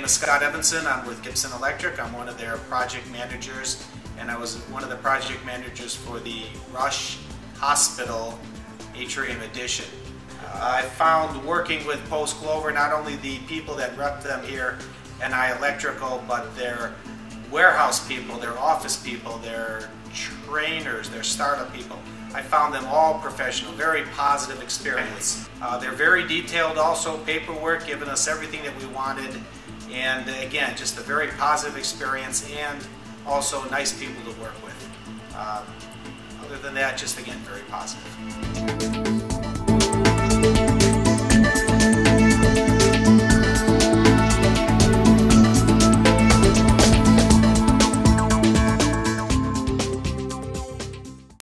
is Scott Evanson. I'm with Gibson Electric. I'm one of their project managers, and I was one of the project managers for the Rush Hospital Atrium Addition. I found working with Post Clover not only the people that rep them here at NI Electrical, but their warehouse people, their office people, their trainers, their startup people. I found them all professional, very positive experience. They're very detailed also, paperwork, giving us everything that we wanted, and again, just a very positive experience and also nice people to work with. Other than that, just again, very positive.